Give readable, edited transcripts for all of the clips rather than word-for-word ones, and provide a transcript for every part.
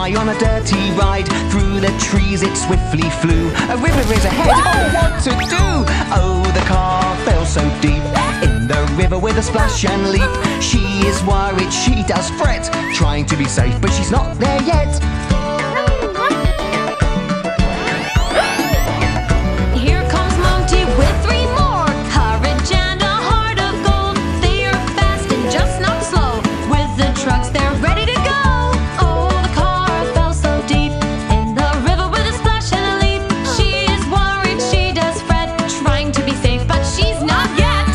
Monty on a dirty ride. Through the trees it swiftly flew. A river is ahead, oh what to do? Oh, the car fell so deep in the river with a splash and leap. She is worried, she does fret, trying to be safe, but she's not there yet. Here comes Monty with 3 more. Courage and a heart of gold. They are fast and just not slow. With the trucks they're ready to go. Oh, the car fell so deep in the river with a splash and a leap. She is worried, she does fret, trying to be safe, but she's not yet.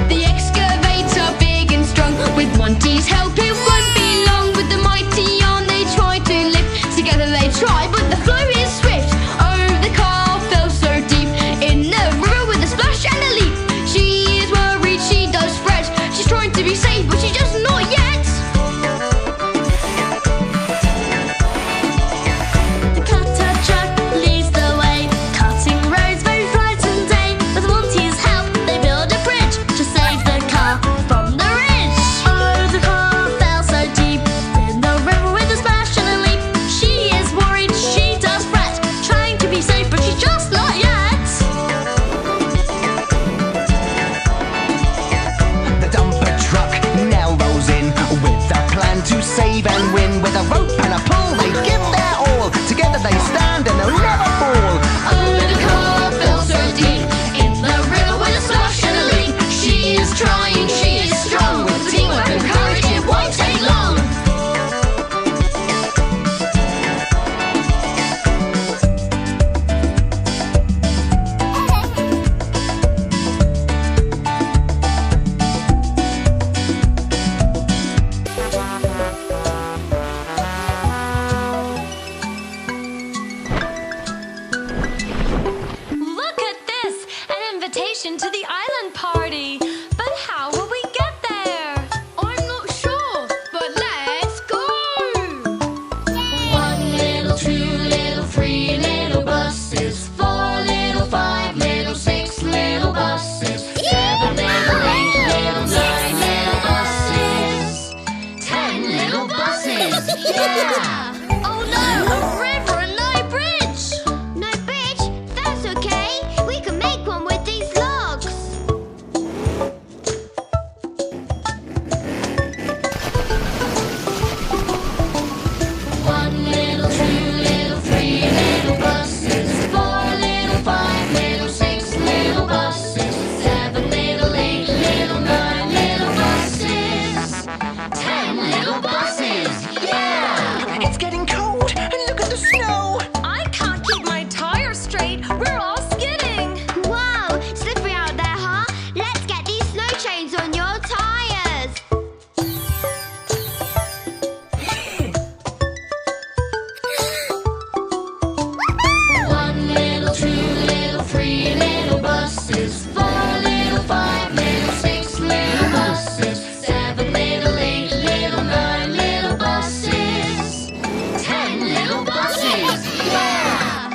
The excavator big and strong. With Monty's help it won't be long. With the mighty arm they try to lift. Together they try, but the flow is swift. Oh, the car fell so deep in the river with a splash and a leap. She is worried, she does fret. She's trying to be safe, but she's just not yet. The cutter truck leads the way, cutting roads both night and day. With Monty's help they build a bridge to save the car from the ridge. Oh, the car fell so deep in the river with a splash and a leap. She is worried, she does fret, trying to be safe, but she's just not yet. The dumper truck now rolls in with a plan to save and win. With a rope and a pull they give their all. Together they stand and they'll never fall. Oh, the car fell so deep in the river with a splash and a leap. She is trying, she is strong. With teamwork and courage it won't take long. Look at this! An invitation to the island party! But how will we get there? I'm not sure, but let's go! 1 little, 2 little, 3 little buses, 4 little, 5 little, 6 little buses, 7 little, 8 little, 9 little buses, 10 little buses! Yeah! Oh no, a river and no bridge! No bridge? That's okay. We can make one with these logs. 1 little, 2 little, 3 little buses, 4 little, 5 little, 6 little buses, 7 little, 8 little, 9 little buses, 10 little buses! Yeah! It's getting cold and look at the snow. I can't keep my tires straight. We're all skidding. Wow, slippery out there, huh? Let's get these snow chains on your tires. 1 little, 2 little, 3 little buses, 4 little, 5 little, 6 little buses, 7 little, 8 little, 9 little buses, 10 little buses! Yeah!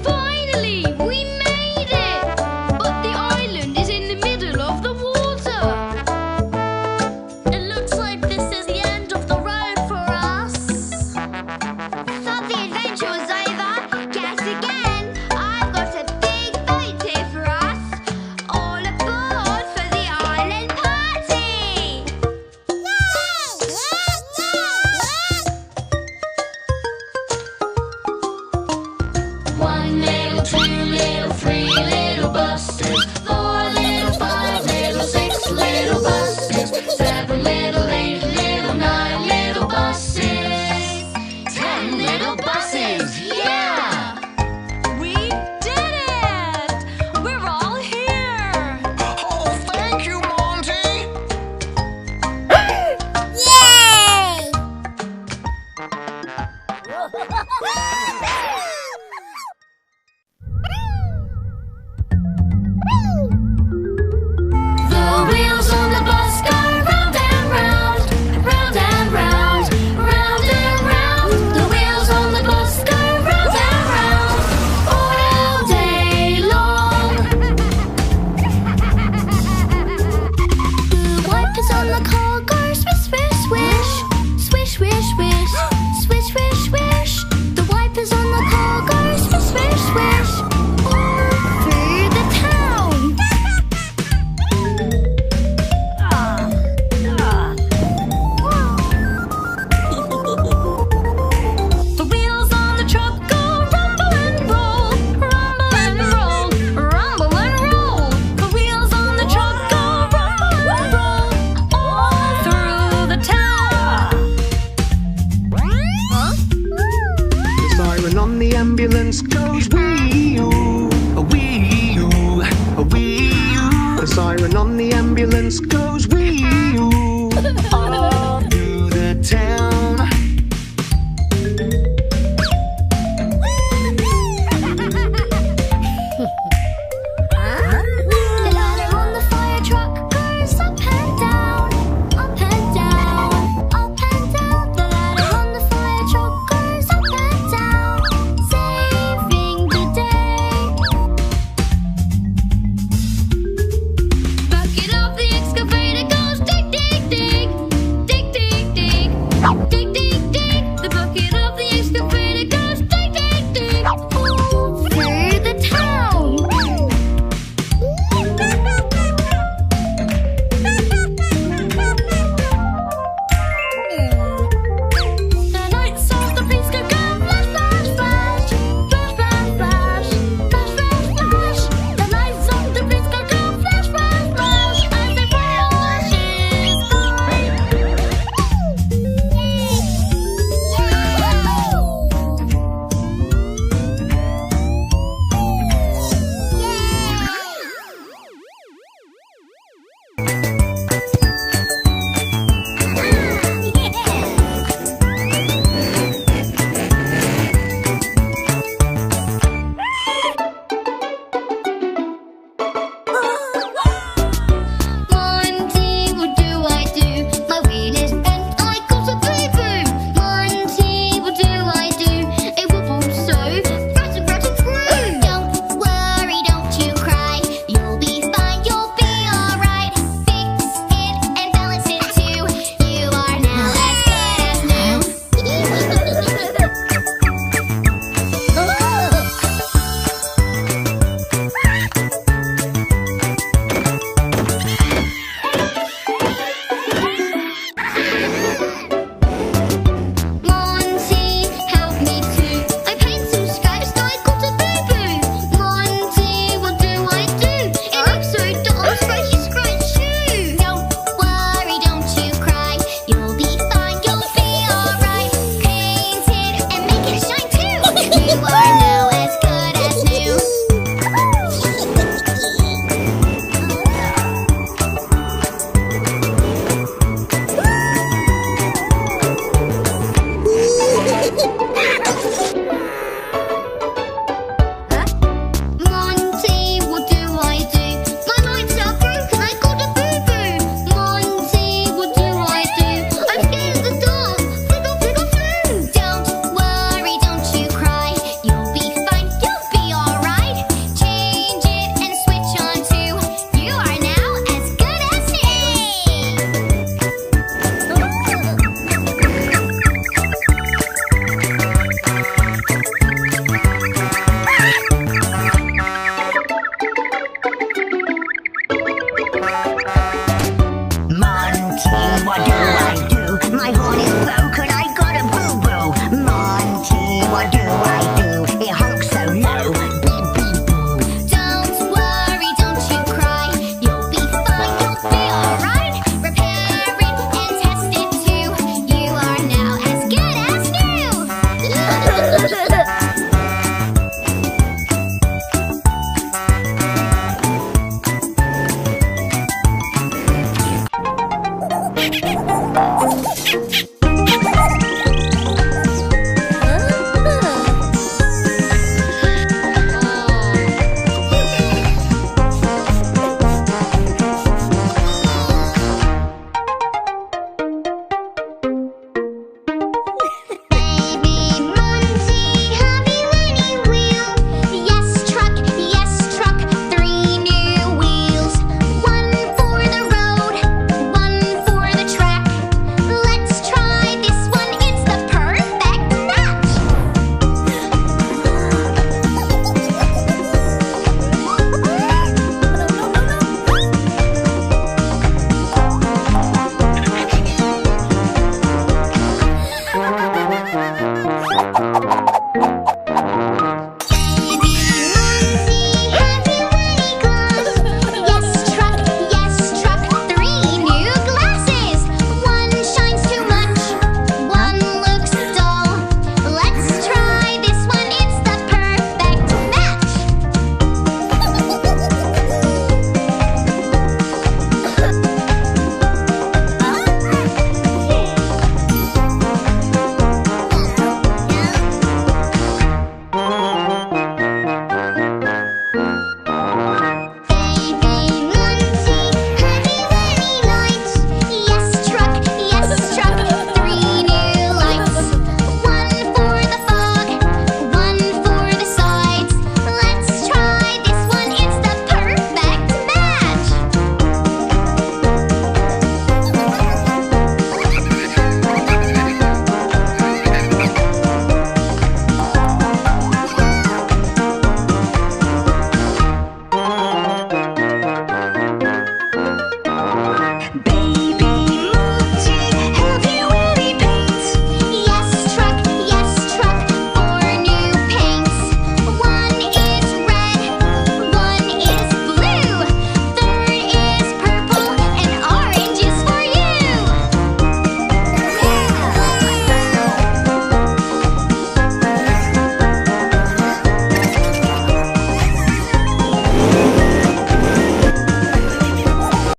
Finally, we made it! But the island is in the middle of the water. It looks like this is the end of the road for us. Thought the adventure was over. Guess again. I've got a big boat here for us. All aboard for the island party. One little, 2 little, 3 little